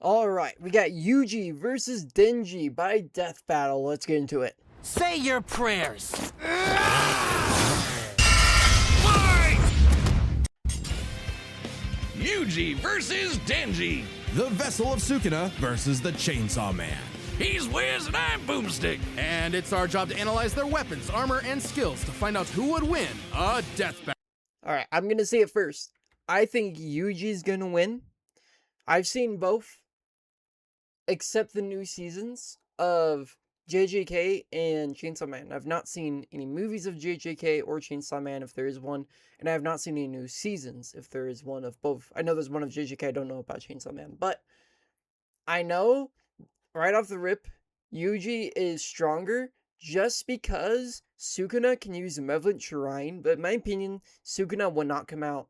Alright, we got Yuji versus Denji by death battle. Let's get into it. Say your prayers. Fight! Yuji versus Denji. The Vessel of Sukuna versus the Chainsaw Man. He's Wiz and I'm Boomstick. And it's our job to analyze their weapons, armor, and skills to find out who would win a death battle. Alright, I'm gonna say it first. I think Yuji's gonna win. I've seen both, except the new seasons of JJK and Chainsaw Man. I've not seen any movies of JJK or Chainsaw Man if there is one, and I have not seen any new seasons if there is one of both. I know there's one of JJK, I don't know about Chainsaw Man, but I know right off the rip, Yuji is stronger just because Sukuna can use Malevolent Shrine, but in my opinion, Sukuna will not come out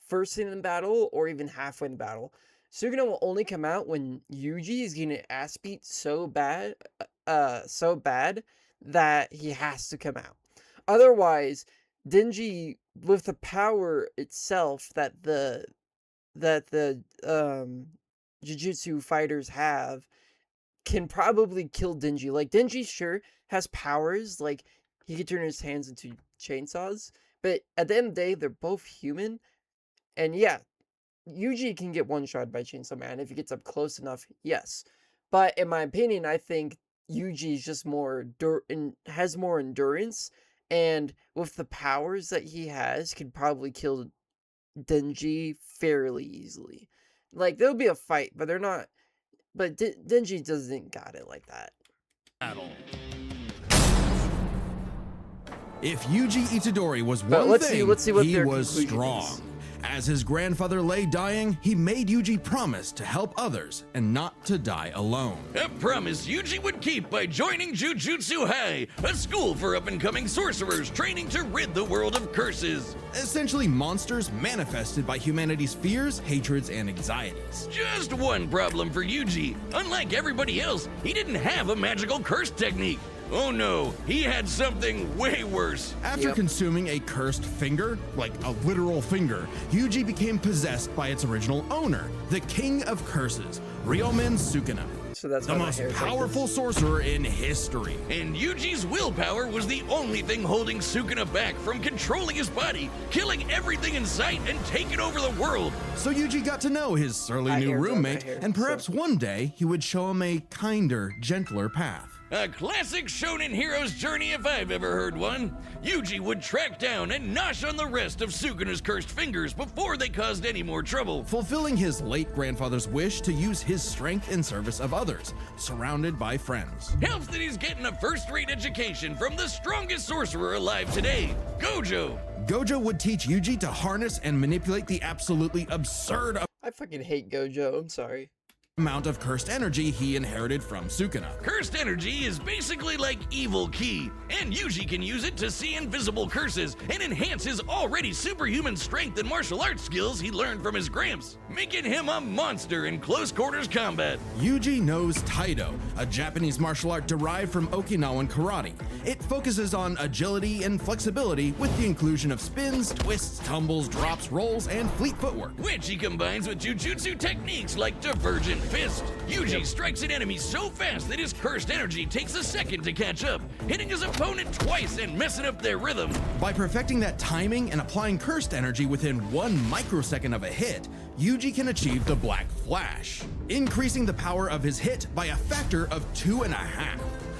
first in the battle or even halfway in the battle. Sukuna will only come out when Yuji is getting an ass beat so bad that he has to come out. Otherwise, Denji, with the power itself that the Jujutsu fighters have, can probably kill Denji. Like, Denji sure has powers, like he can turn his hands into chainsaws, but at the end of the day, they're both human. And yeah, Yuji can get one-shot by Chainsaw Man if he gets up close enough, yes. But in my opinion, I think Yuji is just has more endurance, and with the powers that he has, could probably kill Denji fairly easily. Like, there'll be a fight, but they're not. But Denji doesn't got it like that. If Yuji Itadori was But one let's thing, see what he their was conclusion strong. is. As his grandfather lay dying, he made Yuji promise to help others and not to die alone. A promise Yuji would keep by joining Jujutsu High, a school for up-and-coming sorcerers training to rid the world of curses. Essentially monsters manifested by humanity's fears, hatreds, and anxieties. Just one problem for Yuji. Unlike everybody else, he didn't have a magical curse technique. Oh no, he had something way worse. After consuming a cursed finger, like a literal finger, Yuji became possessed by its original owner, the King of Curses, Ryomen Sukuna. So that's The why my most hair's like powerful this. sorcerer in history. And Yuji's willpower was the only thing holding Sukuna back from controlling his body, killing everything in sight, and taking over the world. So Yuji got to know his surly I new hear, bro, I roommate, hear. and perhaps So- one day he would show him a kinder, gentler path. A classic shonen hero's journey if I've ever heard one. Yuji would track down and nosh on the rest of Sukuna's cursed fingers before they caused any more trouble. Fulfilling his late grandfather's wish to use his strength in service of others, surrounded by friends. Helps that he's getting a first-rate education from the strongest sorcerer alive today, Gojo. Gojo would teach Yuji to harness and manipulate the absolutely absurd I fucking hate Gojo, I'm sorry. amount of cursed energy he inherited from Sukuna. Cursed energy is basically like evil ki, and Yuji can use it to see invisible curses and enhance his already superhuman strength and martial arts skills he learned from his gramps, making him a monster in close quarters combat. Yuji knows Taido, a Japanese martial art derived from Okinawan karate. It focuses on agility and flexibility with the inclusion of spins, twists, tumbles, drops, rolls, and fleet footwork. Which he combines with jujutsu techniques like Divergent Fist. Yuji strikes an enemy so fast that his cursed energy takes a second to catch up, hitting his opponent twice and messing up their rhythm. By perfecting that timing and applying cursed energy within 1 microsecond of a hit, Yuji can achieve the Black Flash, increasing the power of his hit by a factor of 2.5.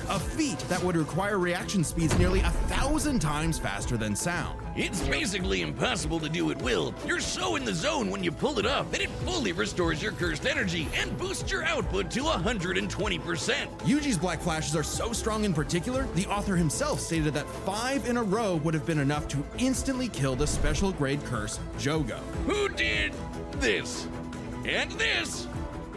A feat that would require reaction speeds nearly 1,000 times faster than sound. It's basically impossible to do at will. You're so in the zone when you pull it off that it fully restores your cursed energy and boosts your output to 120%. Yuji's Black Flashes are so strong in particular, the author himself stated that 5 in a row would have been enough to instantly kill the special grade curse, Jogo. Who did this? And this?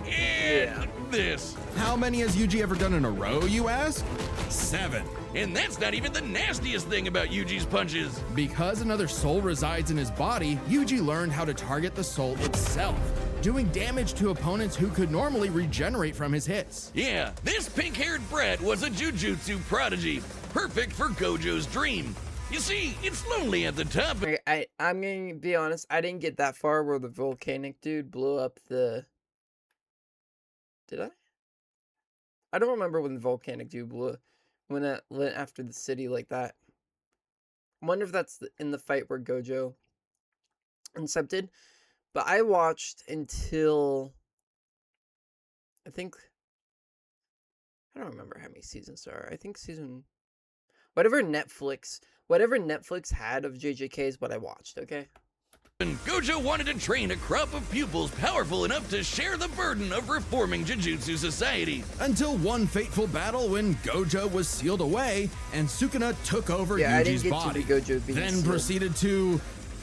And this? How many has Yuji ever done in a row, you ask? 7. And that's not even the nastiest thing about Yuji's punches. Because another soul resides in his body, Yuji learned how to target the soul itself, doing damage to opponents who could normally regenerate from his hits. Yeah, this pink-haired brat was a jujutsu prodigy, perfect for Gojo's dream. You see, it's lonely at the top. I'm gonna be honest, I didn't get that far where the volcanic dude blew up the Did I? I don't remember when the volcanic dew when it went after the city like that. I wonder if that's in the fight where Gojo incepted. But I watched until I think I don't remember how many seasons there are. I think whatever Netflix had of JJK is what I watched, okay? Gojo wanted to train a crop of pupils powerful enough to share the burden of reforming Jujutsu society. Until one fateful battle when Gojo was sealed away and Sukuna took over Yeah, I didn't Yuji's get body. to the Gojo being Then sealed. proceeded to,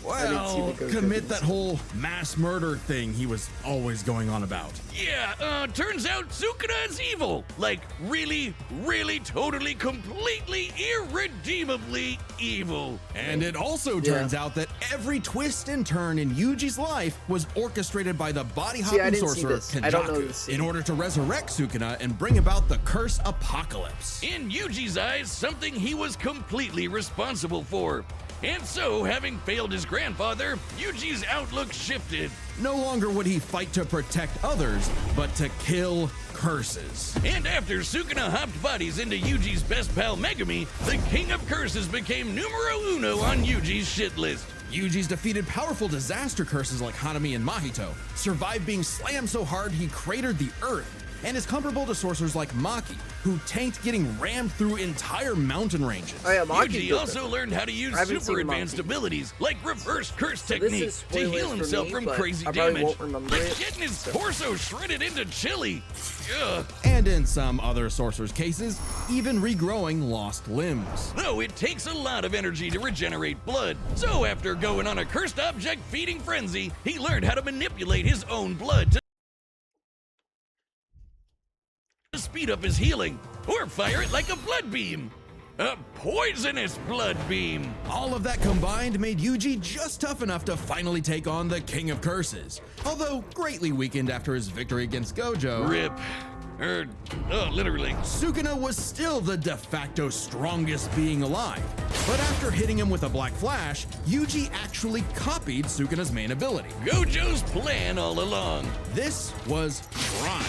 didn't see the Gojo commit being that whole mass murder thing he was always going on about. Yeah, turns out Sukuna is evil. Like, really, really, totally, completely, irredeemably evil. And it also turns out that every twist and turn in Yuji's life was orchestrated by the I body-hopping didn't see sorcerer this. I don't know Kenjaku this. in order to resurrect Sukuna and bring about the curse apocalypse. In Yuji's eyes, something he was completely responsible for. And so, having failed his grandfather, Yuji's outlook shifted. No longer would he fight to protect others, but to kill curses. And after Sukuna hopped bodies into Yuji's best pal Megumi, the King of Curses became numero uno on Yuji's shit list. Yuji's defeated powerful disaster curses like Hanami and Mahito, survived being slammed so hard he cratered the earth, and is comparable to sorcerers like Maki, who tanked getting rammed through entire mountain ranges. Oh yeah, Maki Yuji does also it. learned how to use I haven't super seen advanced Maki. abilities like reverse curse This technique is to spoilers heal for himself me, from but crazy I probably damage. won't remember Like it, getting his so. torso shredded into chili. Ugh. And in some other sorcerers' cases, even regrowing lost limbs. Though it takes a lot of energy to regenerate blood. So after going on a cursed object feeding frenzy, he learned how to manipulate his own blood to speed up his healing, or fire it like a blood beam. A poisonous blood beam. All of that combined made Yuji just tough enough to finally take on the King of Curses. Although greatly weakened after his victory against Gojo, Rip. Literally. Sukuna was still the de facto strongest being alive. But after hitting him with a Black Flash, Yuji actually copied Sukuna's main ability. Gojo's plan all along. This was Prime.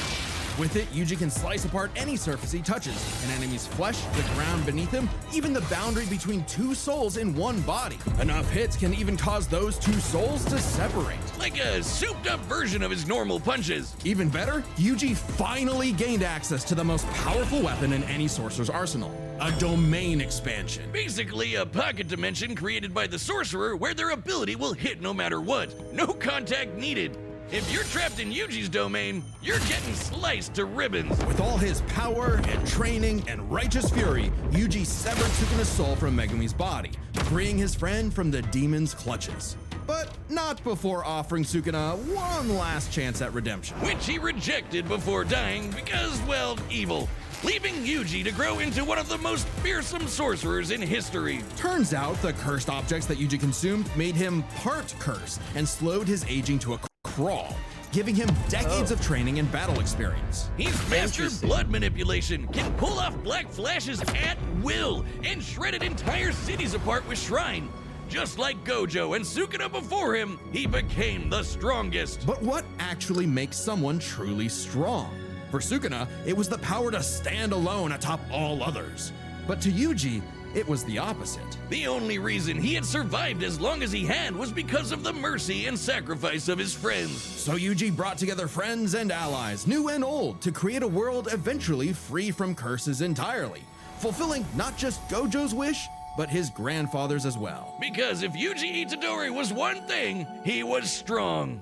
With it, Yuji can slice apart any surface he touches, an enemy's flesh, the ground beneath him, even the boundary between two souls in one body. Enough hits can even cause those two souls to separate. Like a souped up version of his normal punches. Even better, Yuji finally gained access to the most powerful weapon in any sorcerer's arsenal, a domain expansion. Basically, a pocket dimension created by the sorcerer where their ability will hit no matter what. No contact needed. If you're trapped in Yuji's domain, you're getting sliced to ribbons. With all his power and training and righteous fury, Yuji severed Sukuna's soul from Megumi's body, freeing his friend from the demon's clutches. But not before offering Sukuna one last chance at redemption. Which he rejected before dying because, well, evil. Leaving Yuji to grow into one of the most fearsome sorcerers in history. Turns out the cursed objects that Yuji consumed made him part curse and slowed his aging to a crawl, giving him decades of training and battle experience. He's mastered Interesting. blood manipulation, can pull off black flashes at will, and shredded entire cities apart with Shrine. Just like Gojo and Sukuna before him, he became the strongest. But what actually makes someone truly strong? For Sukuna, it was the power to stand alone atop all others. But to Yuji, it was the opposite. The only reason he had survived as long as he had was because of the mercy and sacrifice of his friends. So Yuji brought together friends and allies, new and old, to create a world eventually free from curses entirely, fulfilling not just Gojo's wish, but his grandfather's as well. Because if Yuji Itadori was one thing, he was strong.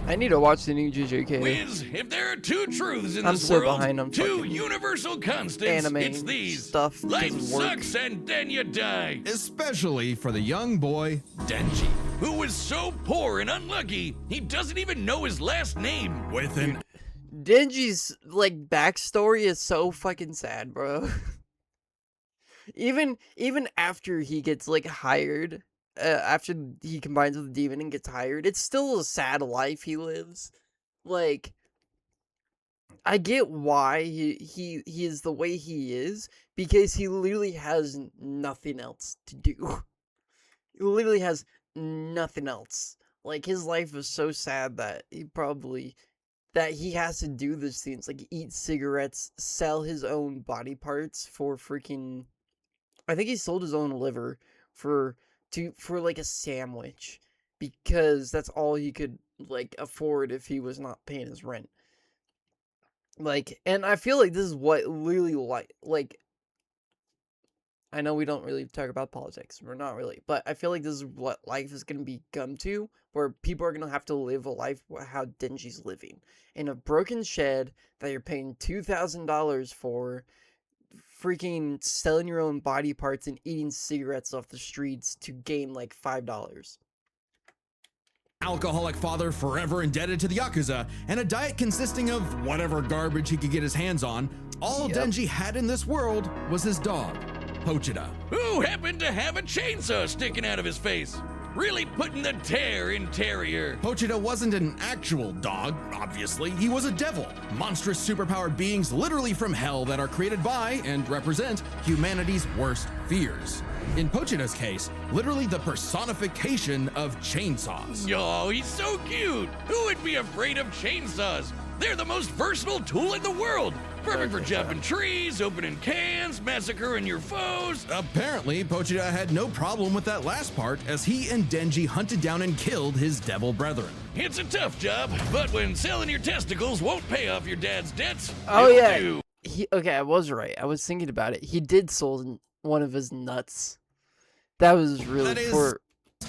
I need to watch the new JJK. Wiz, if there are two truths in I'm this so world, behind on two fucking universal constants, anime it's these. stuff Life doesn't work. sucks and then you die. Especially for the young boy, Denji. Who was so poor and unlucky, he doesn't even know his last name. With an Denji's like backstory is so fucking sad, bro. even after he gets like hired, after he combines with the demon and gets hired, it's still a sad life he lives. Like, I get why he is the way he is, because he literally has nothing else to do. He literally has nothing else. Like, his life is so sad that he probably that he has to do these things, like eat cigarettes, sell his own body parts for freaking. I think he sold his own liver for like a sandwich because that's all he could like afford if he was not paying his rent. Like, and I feel like this is what really like I know we don't really talk about politics. We're not really. But I feel like this is what life is going to become to, where people are going to have to live a life how Denji's living. In a broken shed that you're paying $2,000 for, freaking selling your own body parts and eating cigarettes off the streets to gain like $5. Alcoholic father forever indebted to the Yakuza, and a diet consisting of whatever garbage he could get his hands on. All Denji had in this world was his dog, Pochita. Who happened to have a chainsaw sticking out of his face? Really putting the tear in Terrier. Pochita wasn't an actual dog, obviously. He was a devil. Monstrous superpowered beings literally from hell that are created by and represent humanity's worst fears. In Pochita's case, literally the personification of chainsaws. Oh, he's so cute. Who would be afraid of chainsaws? They're the most versatile tool in the world. Perfect for chopping trees, opening cans, massacring your foes. Apparently, Pochita had no problem with that last part as he and Denji hunted down and killed his devil brethren. It's a tough job, but when selling your testicles won't pay off your dad's debts, Oh it'll yeah. do. Okay, I was right. I was thinking about it. He did sold one of his nuts. That was really That is, that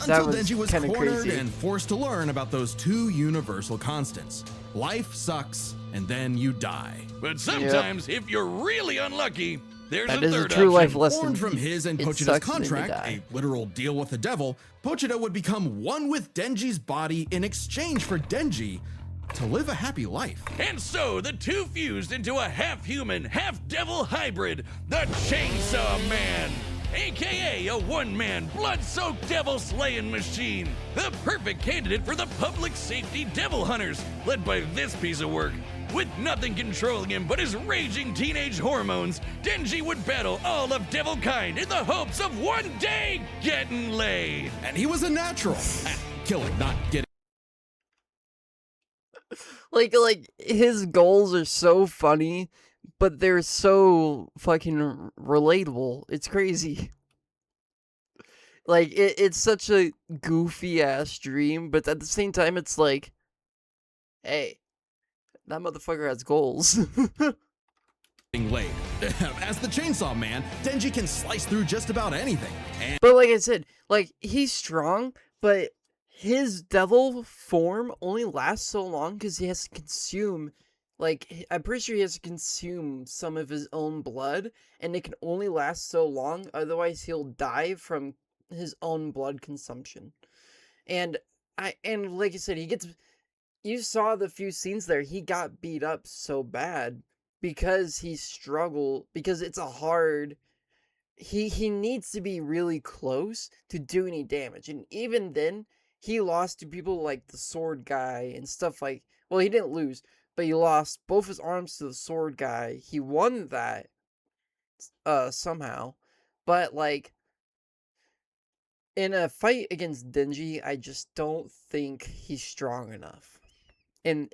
until was Denji was kinda cornered crazy. and forced to learn about those two universal constants. Life sucks, and then you die. But sometimes, if you're really unlucky, there's That a is a third true option. life lesson. Formed from his and It Pochita's sucks and then you contract, die. a literal deal with the devil, Pochita would become one with Denji's body in exchange for Denji to live a happy life. And so the two fused into a half-human, half-devil hybrid, the Chainsaw Man, aka a one-man, blood-soaked devil-slaying machine, the perfect candidate for the public safety devil hunters, led by this piece of work. With nothing controlling him but his raging teenage hormones, Denji would battle all of devil kind in the hopes of one day getting laid. And he was a natural at killing, not getting. Like his goals are so funny, but they're so fucking relatable. It's crazy. Like it's such a goofy ass dream, but at the same time, it's like, hey, that motherfucker has goals. Laid. As the Chainsaw Man, Denji can slice through just about anything. And But like I said, like he's strong, but his devil form only lasts so long because he has to consume, like, I'm pretty sure he has to consume some of his own blood, and it can only last so long, otherwise he'll die from his own blood consumption. And like I said, you saw the few scenes there, he got beat up so bad because he struggled, because it's a hard, he needs to be really close to do any damage, and even then, he lost to people like the sword guy and stuff like, well, he didn't lose, but he lost both his arms to the sword guy. He won that, somehow, but like, in a fight against Denji, I just don't think he's strong enough. And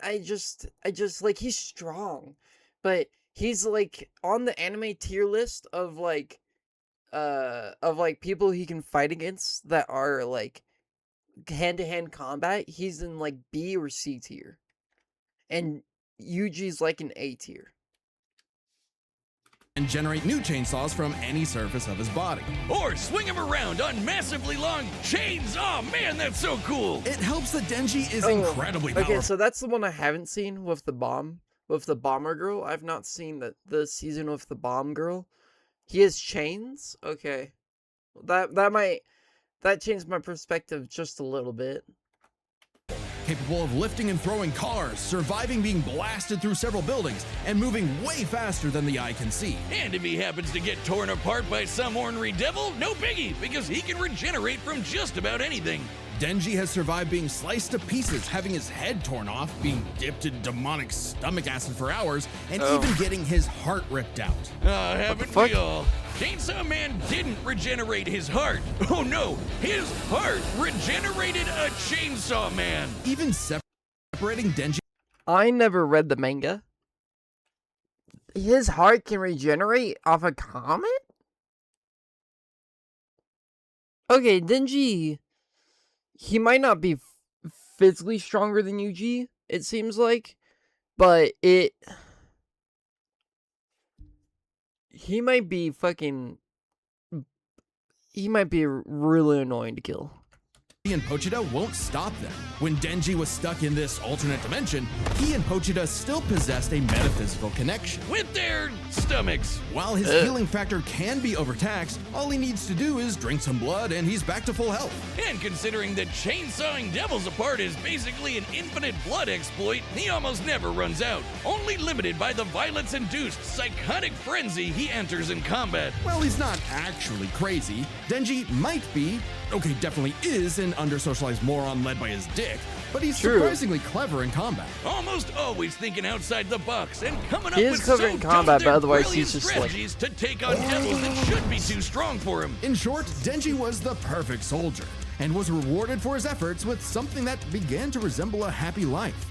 I just like, he's strong, but he's like on the anime tier list of like people he can fight against that are like hand-to-hand combat. He's in like B or C tier, and Yuji's like an A tier. generate new chainsaws from any surface of his body. Or swing him around on massively long chains. Oh man, that's so cool. It helps that Denji is incredibly powerful. Okay, so that's the one I haven't seen with the bomber girl. I've not seen the season with the bomb girl. He has chains? Okay. That changed my perspective just a little bit. Capable of lifting and throwing cars, surviving being blasted through several buildings, and moving way faster than the eye can see. And if he happens to get torn apart by some ornery devil, no biggie, because he can regenerate from just about anything. Denji has survived being sliced to pieces, having his head torn off, being dipped in demonic stomach acid for hours, and even getting his heart ripped out. Haven't we all? Chainsaw Man didn't regenerate his heart. Oh no, his heart regenerated a Chainsaw Man. Even separating Denji I never read the manga. His heart can regenerate off a comet? Okay, Denji, he might not be physically stronger than Yuji, it seems like, but he might be really annoying to kill. And Pochita won't stop them. When Denji was stuck in this alternate dimension, he and Pochita still possessed a metaphysical connection. With their stomachs. While his healing factor can be overtaxed, all he needs to do is drink some blood and he's back to full health. And considering that chainsawing devils apart is basically an infinite blood exploit, he almost never runs out, only limited by the violence-induced psychotic frenzy he enters in combat. Well, he's not actually crazy. Denji might be, okay, definitely is an under-socialized moron led by his dick, but he's surprisingly clever in combat. Almost always thinking outside the box and coming up He is with clever so in combat, but otherwise brilliant he's just like- strategies to take on devils that should be too strong for him. In short, Denji was the perfect soldier and was rewarded for his efforts with something that began to resemble a happy life.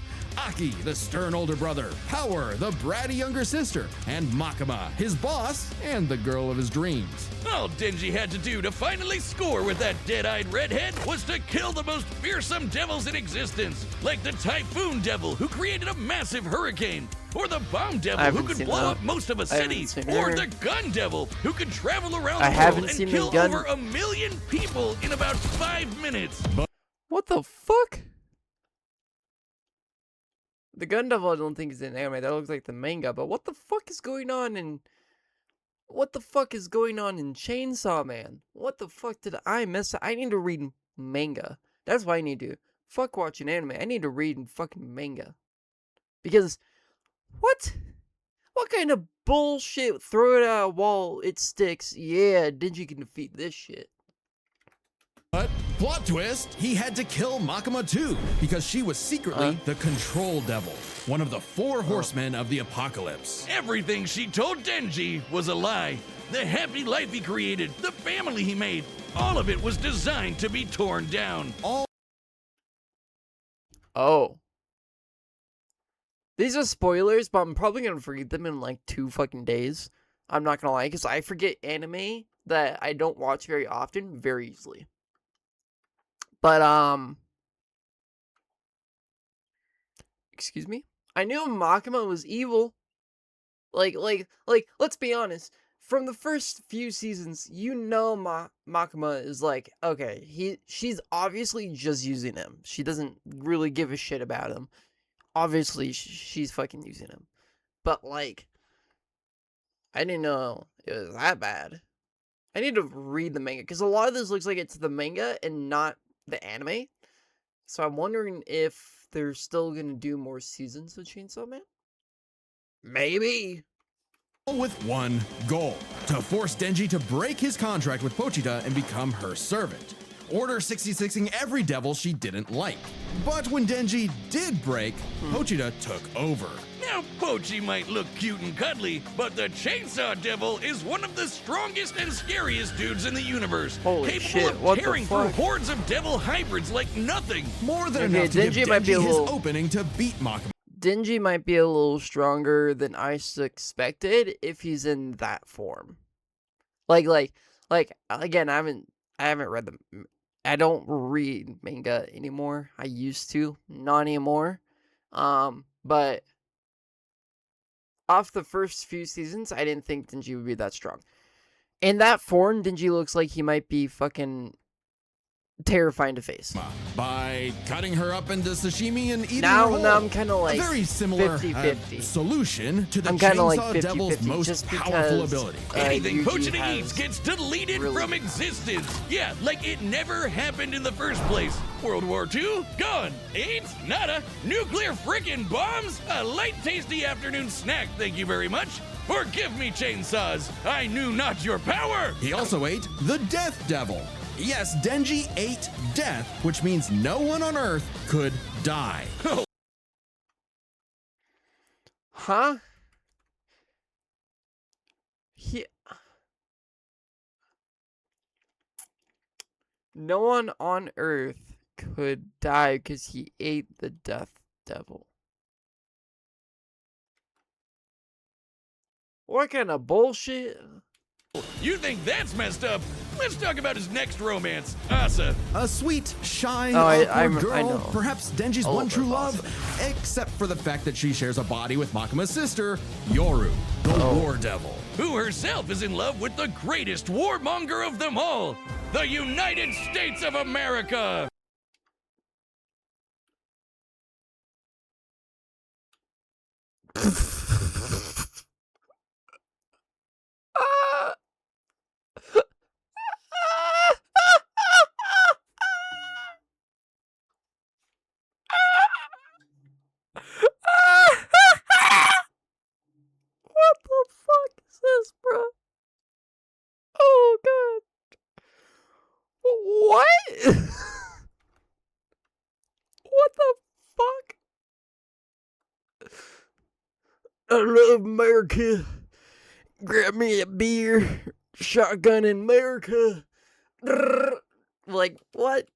Aki, the stern older brother, Power, the bratty younger sister, and Makima, his boss and the girl of his dreams. All Denji had to do to finally score with that dead-eyed redhead was to kill the most fearsome devils in existence, like the Typhoon Devil, who created a massive hurricane, or the Bomb Devil, who could blow up most of a city, or the Gun Devil, who could travel around the world and kill over 1 million people in about 5 minutes. What the fuck? The Gun Devil I don't think is an anime. That looks like the manga. But what the fuck is going on in... What the fuck is going on in Chainsaw Man? What the fuck did I miss? I need to read manga. That's what I need to do. Fuck watching anime. I need to read fucking manga. Because... What? What kind of bullshit? Throw it at a wall. It sticks. Yeah, Denji can defeat this shit. But, plot twist, he had to kill Makima too, because she was secretly the Control Devil, one of the 4 horsemen of the apocalypse. Everything she told Denji was a lie. The happy life he created, the family he made, all of it was designed to be torn down. Oh. These are spoilers, but I'm probably gonna forget them in like 2 fucking days. I'm not gonna lie, because I forget anime that I don't watch very often very easily. But, excuse me? I knew Makima was evil. Like, let's be honest. From the first few seasons, you know Makima is like, okay, she's obviously just using him. She doesn't really give a shit about him. Obviously, she's fucking using him. But, like, I didn't know it was that bad. I need to read the manga, because a lot of this looks like it's the manga and not the anime. So I'm wondering if they're still gonna do more seasons of Chainsaw Man? Maybe. With one goal, to force Denji to break his contract with Pochita and become her servant. Order 66ing every devil she didn't like. But when Denji did break, Pochita took over. Now, Pochi might look cute and cuddly, but the Chainsaw Devil is one of the strongest and scariest dudes in the universe. Holy capable shit, of what tearing the through fuck? hordes of devil hybrids like nothing. More than Okay, enough to Denji give might be a Denji his little- opening to beat Makima. Denji might be a little stronger than I expected if he's in that form. Like again, I haven't read them. I don't read manga anymore. I used to, not anymore. But off the first few seasons, I didn't think Denji would be that strong. In that form, Denji looks like he might be fucking terrifying to face. By cutting her up into sashimi and eating Now her whole. I'm kind of like a very similar 50-50. solution to the I'm kinda like Chainsaw Devil's 50-50 most just powerful because, ability. Anything Yuji Pochita has eats gets deleted really from bad. existence. Yeah, like it never happened in the first place. World War II? Gone. AIDS? Nada. Nuclear frickin' bombs? A light tasty afternoon snack, thank you very much. Forgive me, chainsaws. I knew not your power. He also ate the Death Devil. Yes, Denji ate death, which means no one on Earth could die. Huh? No one on Earth could die because he ate the Death Devil. What kind of bullshit? You think that's messed up? Let's talk about his next romance, Asa. A sweet, shy, Oh, awkward girl, I know. perhaps Denji's I one love true her, love, except for the fact that she shares a body with Makima's sister, Yoru, the War Devil. Who herself is in love with the greatest warmonger of them all, the United States of America. What the fuck is this, bro? Oh god. What? What the fuck? I love America. Grab me a beer. Shotgun in America. Like, what?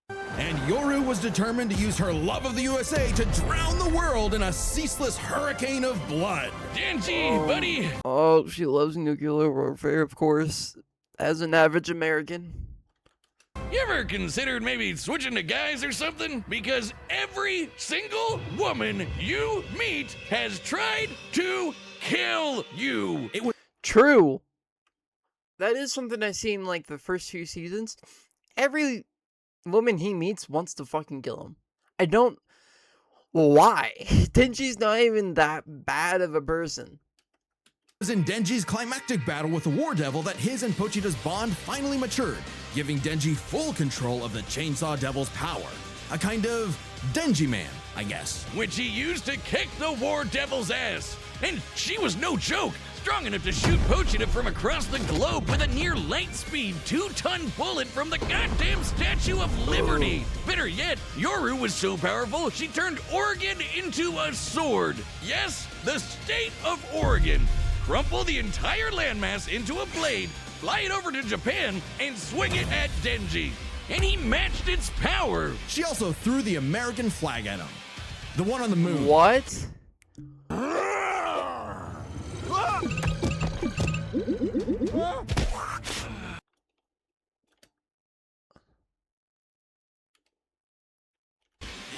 And Yoru was determined to use her love of the USA to drown the world in a ceaseless hurricane of blood. Denji, buddy. Oh, she loves nuclear warfare, of course. As an average American. You ever considered maybe switching to guys or something? Because every single woman you meet has tried to kill you. It was True. That is something I see in like the first few seasons. Every woman he meets wants to fucking kill him. I don't. Why? Denji's not even that bad of a person. in Denji's climactic battle with the War Devil that his and Pochita's bond finally matured, giving Denji full control of the Chainsaw Devil's power. A kind of Denji man, I guess. Which he used to kick the War Devil's ass. And she was no joke, strong enough to shoot Pochita from across the globe with a near light speed 2-ton bullet from the goddamn Statue of Liberty. Better yet, Yoru was so powerful she turned Oregon into a sword. Yes, the state of Oregon. Crumple the entire landmass into a blade, fly it over to Japan, and swing it at Denji. And he matched its power. She also threw the American flag at him. The one on the moon. What?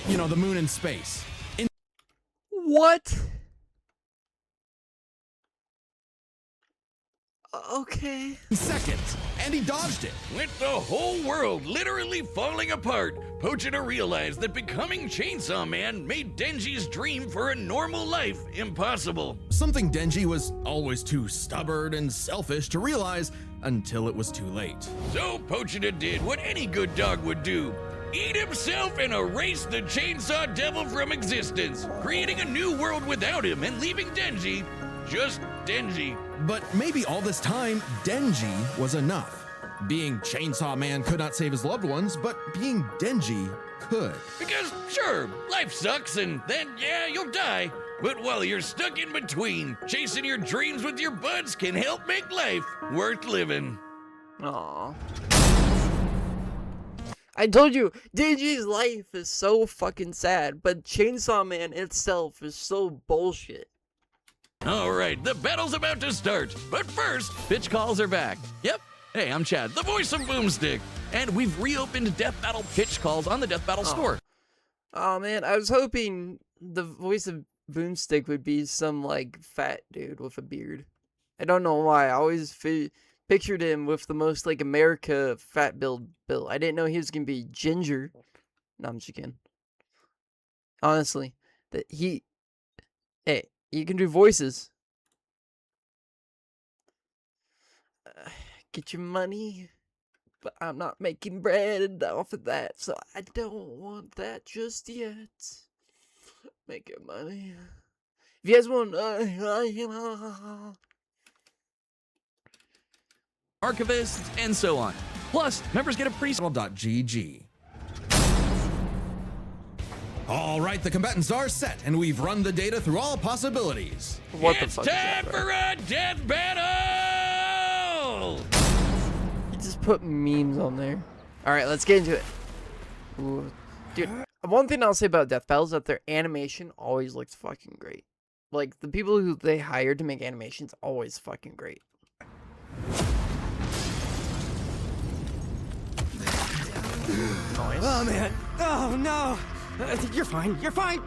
You know, the moon in space. In What? Okay. seconds, and he dodged it. With the whole world literally falling apart, Pochita realized that becoming Chainsaw Man made Denji's dream for a normal life impossible. Something Denji was always too stubborn and selfish to realize until it was too late. So Pochita did what any good dog would do. Eat himself and erase the Chainsaw Devil from existence, creating a new world without him and leaving Denji just Denji. But maybe all this time, Denji was enough. Being Chainsaw Man could not save his loved ones, but being Denji could. Because, sure, life sucks and then, yeah, you'll die. But while you're stuck in between, chasing your dreams with your buds can help make life worth living. Aw. I told you, Denji's life is so fucking sad, but Chainsaw Man itself is so bullshit. All right, the battle's about to start. But first, pitch calls are back. Yep. Hey, I'm Chad, the voice of Boomstick. And we've reopened Death Battle pitch calls on the Death Battle store. Oh man, I was hoping the voice of Boomstick would be some like fat dude with a beard. I don't know why. I always pictured him with the most like America fat build. I didn't know he was gonna be ginger. No, I'm just kidding. Honestly, that he. Hey, you can do voices. Get your money, but I'm not making bread off of that, so I don't want that just yet. Make your money. If you guys want, archivists, and so on. Plus, members get a pre- GG. All right, the combatants are set, and we've run the data through all possibilities. what the It's fuck is time that, for bro? a death battle! You just put memes on there. All right, let's get into it. Ooh. Dude, one thing I'll say about death battles is that their animation always looks fucking great. Like, the people who they hired to make animations always fucking great. Nice. Oh man. Oh no. You're fine. You're fine.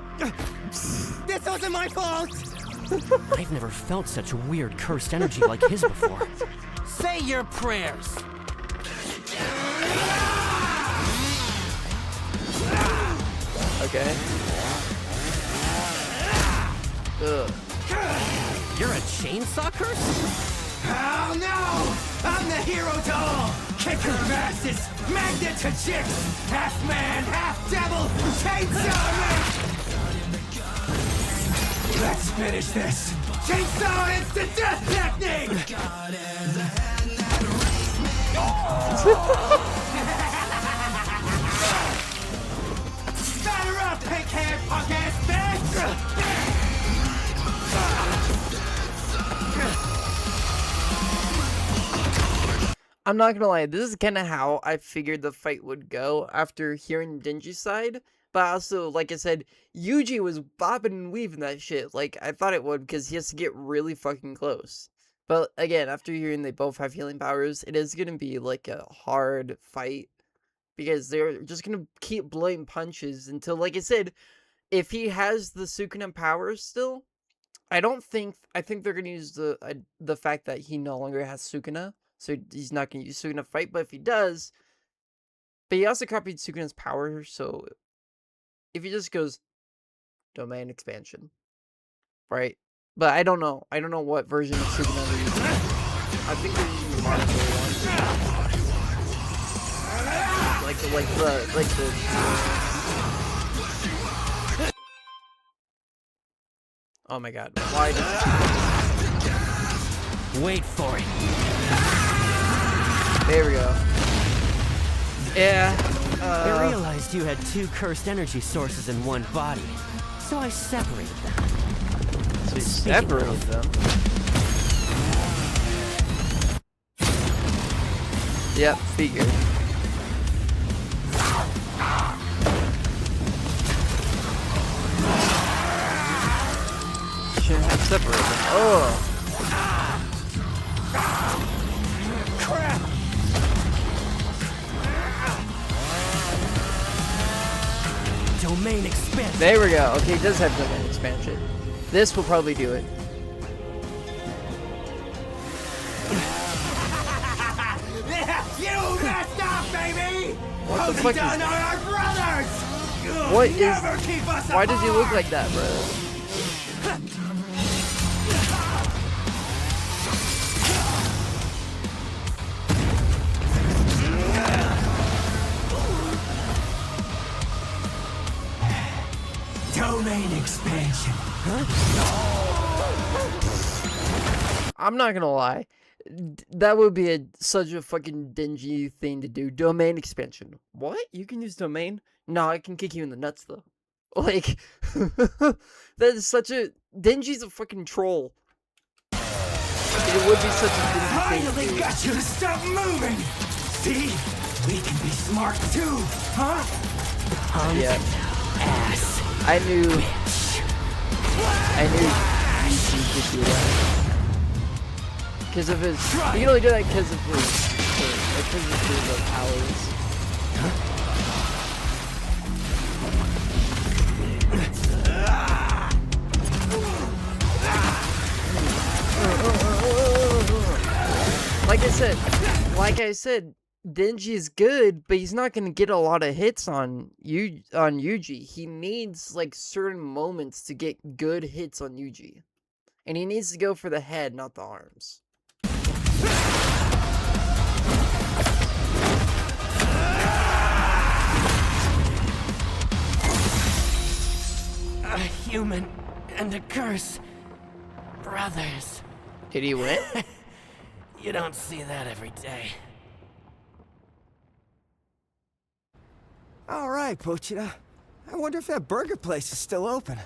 This wasn't my fault. I've never felt such weird cursed energy like his before. Say your prayers. Okay. Ugh. You're a chainsaw curse? Oh no! I'm the hero to all! Kicker of asses! Magnet to chicks! Half man, half devil! Chainsaw man! Let's finish this! Chainsaw instant death technique! Batter up, pink-haired punk-ass bitch! I'm not gonna lie, this is kind of how I figured the fight would go after hearing Denji's side. But also, like I said, Yuji was bopping and weaving that shit like I thought it would because he has to get really fucking close. But again, after hearing they both have healing powers, it is gonna be like a hard fight because they're just gonna keep blowing punches until, like I said, if he has the Sukuna powers still, I think they're gonna use the fact that he no longer has Sukuna. So he's not going to use Sukuna to fight, but if he does... But he also copied Sukuna's power, so... If he just goes... Domain expansion. Right? But I don't know. I don't know what version of Sukuna they're using. I think they're using the Marvel one. Oh my god. Why did... Wait for it. There we go. Yeah. I realized you had two cursed energy sources in one body, so I separated them. So you Speaking separated of- them. Yep, figured. Shouldn't have separated them. Oh. Domain expansion. There we go. Okay, it does have domain expansion. This will probably do it. You messed up, baby! What the fuck is... Done are our brothers! What Never is... keep us Why does he apart! look like that, bro? Domain expansion. I'm not gonna lie. That would be such a fucking dingy thing to do. Domain expansion. What? You can use domain? No, I can kick you in the nuts, though. Like, that is such a... Denji's a fucking troll. It would be such a dingy thing to Finally do. got you to stop moving! See? We can be smart too, huh? Yeah. Ass. I knew Yuji could do that. Because of his... He can only do that because of his powers. Like I said, Denji is good, but he's not gonna get a lot of hits on Yuji. He needs like certain moments to get good hits on Yuji, and he needs to go for the head, not the arms. A human and a curse. Brothers. Did he win? You don't see that every day. All right, Pochita. I wonder if that burger place is still open.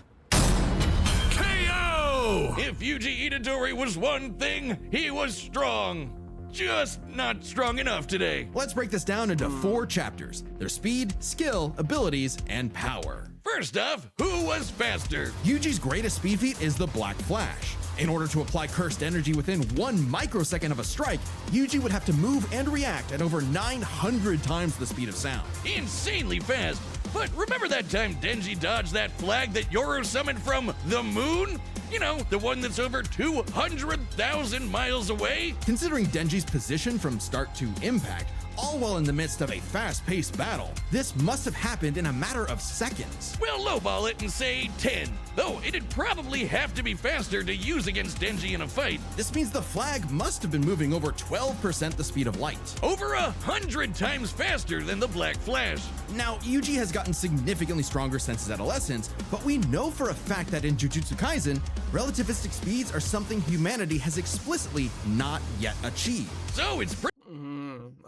KO! If Yuji Itadori was one thing, he was strong. just not strong enough today. Let's break this down into 4 chapters: their speed, skill, abilities, and power. First off, who was faster? Yuji's greatest speed feat is the Black Flash. In order to apply cursed energy within 1 microsecond of a strike, Yuji would have to move and react at over 900 times the speed of sound. Insanely fast. But remember that time Denji dodged that flag that Yoru summoned from the moon? You know, the one that's over 200,000 miles away? Considering Denji's position from start to impact, all while in the midst of a fast-paced battle, this must have happened in a matter of seconds. We'll lowball it and say 10, though it'd probably have to be faster to use against Denji in a fight. This means the flag must have been moving over 12% the speed of light. Over 100 times faster than the Black Flash. Now, Yuji has gotten significantly stronger since his adolescence, but we know for a fact that in Jujutsu Kaisen, relativistic speeds are something humanity has explicitly not yet achieved. So it's pretty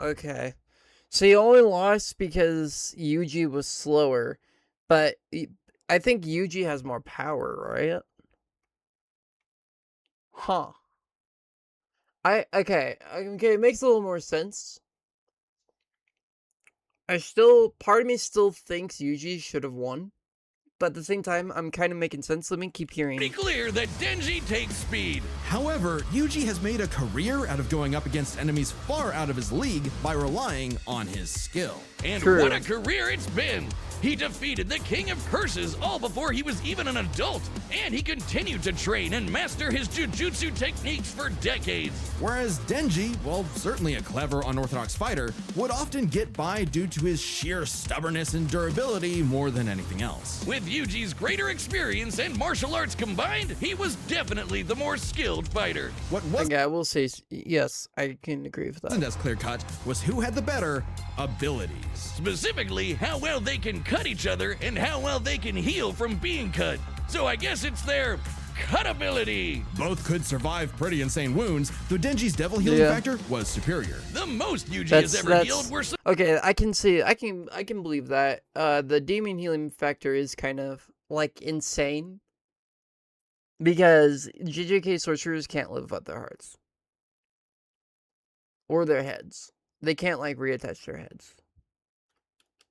Okay. So he only lost because Yuji was slower, but I think Yuji has more power, right? Huh. Okay, it makes a little more sense. Part of me still thinks Yuji should have won, but at the same time, I'm kind of making sense. Let me keep hearing. clear that Denji takes speed. However, Yuji has made a career out of going up against enemies far out of his league by relying on his skill. And True. what a career it's been! He defeated the King of Curses all before he was even an adult, and he continued to train and master his jujutsu techniques for decades. Whereas Denji, while certainly a clever, unorthodox fighter, would often get by due to his sheer stubbornness and durability more than anything else. With Yuji's greater experience and martial arts combined, he was definitely the more skilled fighter. What wasn't Okay, I will say yes. I can agree with that. as clear-cut was who had the better abilities. Specifically, how well they can cut each other and how well they can heal from being cut. So I guess it's their cut ability. Both could survive pretty insane wounds, though Denji's devil healing Yeah. factor was superior. The most Yuji has ever healed were Okay, I can believe that. The demon healing factor is kind of like insane because JJK sorcerers can't live without their hearts or their heads. They can't like reattach their heads.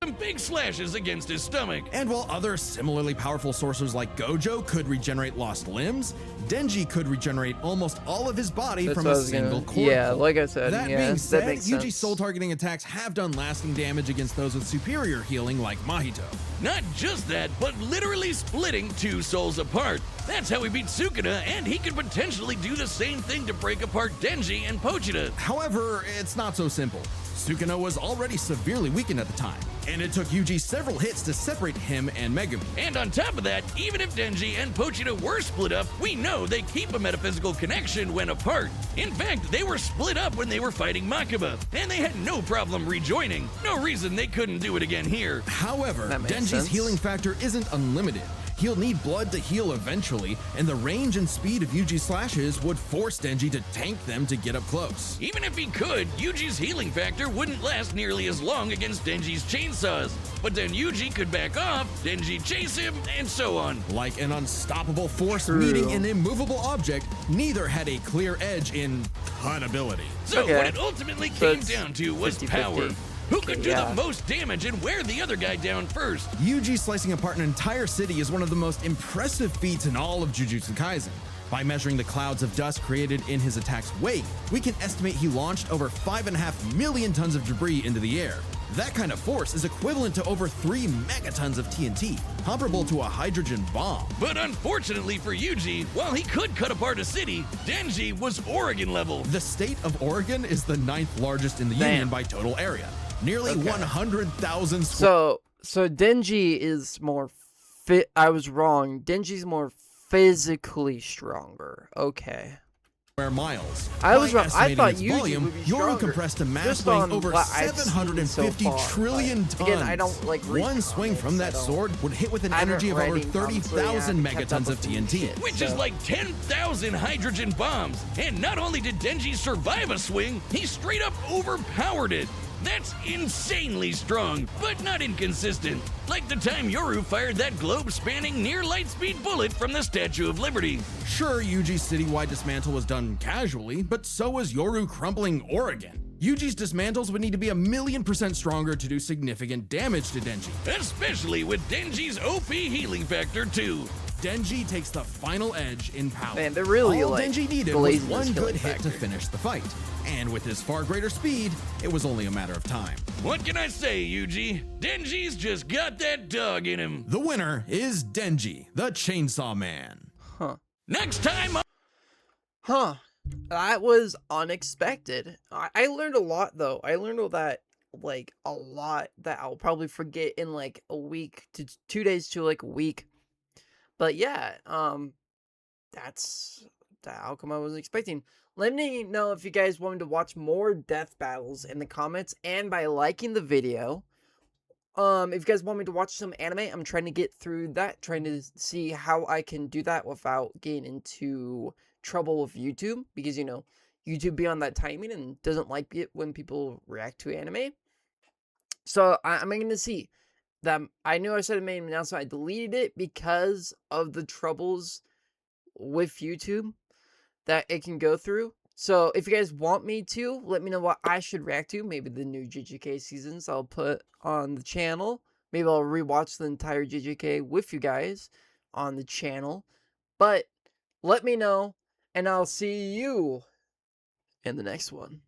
some big slashes against his stomach. And while other similarly powerful sorcerers like Gojo could regenerate lost limbs, Denji could regenerate almost all of his body That's from what a I was gonna- single core. Yeah, pull. like I said, That yeah, being that said, makes Yuji's sense. soul targeting attacks have done lasting damage against those with superior healing like Mahito. Not just that, but literally splitting two souls apart. That's how he beat Sukuna, and he could potentially do the same thing to break apart Denji and Pochita. However, it's not so simple. Sukuna was already severely weakened at the time, and it took Yuji several hits to separate him and Megumi. And on top of that, even if Denji and Pochita were split up, we know they keep a metaphysical connection when apart. In fact, they were split up when they were fighting Makaba, and they had no problem rejoining. No reason they couldn't do it again here. However, That makes Denji's sense. healing factor isn't unlimited. He'll need blood to heal eventually, and the range and speed of Yuji's slashes would force Denji to tank them to get up close. Even if he could, Yuji's healing factor wouldn't last nearly as long against Denji's chainsaws. But then Yuji could back off, Denji chase him, and so on. Like an unstoppable force True. meeting an immovable object, neither had a clear edge in cut ability. So Okay. what it ultimately So came it's down to was 50-50. power. Who could do Yeah. the most damage and wear the other guy down first? Yuji slicing apart an entire city is one of the most impressive feats in all of Jujutsu Kaisen. By measuring the clouds of dust created in his attack's wake, we can estimate he launched over 5.5 million tons of debris into the air. That kind of force is equivalent to over 3 megatons of TNT, comparable to a hydrogen bomb. But unfortunately for Yuji, while he could cut apart a city, Denji was Oregon level. The state of Oregon is the 9th largest in the Damn. Union by total area. Nearly Okay. 100,000 square So Denji is more fit. I was wrong. Denji's more physically stronger. Okay. miles. I was By wrong. I estimating thought its Yuji volume, would be Yoru stronger. compressed a mass Just weighing on over what I've seen 750 so far, trillion but tons. again, I don't, like, read One swing from that comics. I sword would hit with an I haven't energy of read over any comics, so 30,000 yeah, I haven't kept megatons up of with TNT. shit. Which is So- like 10,000 hydrogen bombs. And not only did Denji survive a swing, he straight up overpowered it. That's insanely strong, but not inconsistent. Like the time Yoru fired that globe-spanning near-light-speed bullet from the Statue of Liberty. Sure, Yuji's citywide dismantle was done casually, but so was Yoru crumpling Oregon. Yuji's dismantles would need to be 1,000,000% stronger to do significant damage to Denji. Especially with Denji's OP healing factor too. Denji takes the final edge in power. Man, they're really, All like, Denji needed was blazing one this good healing hit to factor. finish the fight. And with his far greater speed, it was only a matter of time. What can I say, Yuji? Denji's just got that dog in him. The winner is Denji, the Chainsaw Man. Next time Huh. That was unexpected. I learned a lot, though. I learned that, like, a lot that I'll probably forget in, like, a week to 2 days to, like, a week. But, yeah, that's the outcome I wasn't expecting. Let me know if you guys want me to watch more death battles in the comments and by liking the video. If you guys want me to watch some anime, I'm trying to get through that, trying to see how I can do that without getting into trouble with YouTube, because, you know, YouTube be on that timing and doesn't like it when people react to anime. So I'm going to see that. I knew I said I made an announcement. I deleted it because of the troubles with YouTube that it can go through. So if you guys want me to, let me know what I should react to. Maybe the new JJK seasons I'll put on the channel. Maybe I'll rewatch the entire JJK with you guys on the channel. But let me know, and I'll see you in the next one.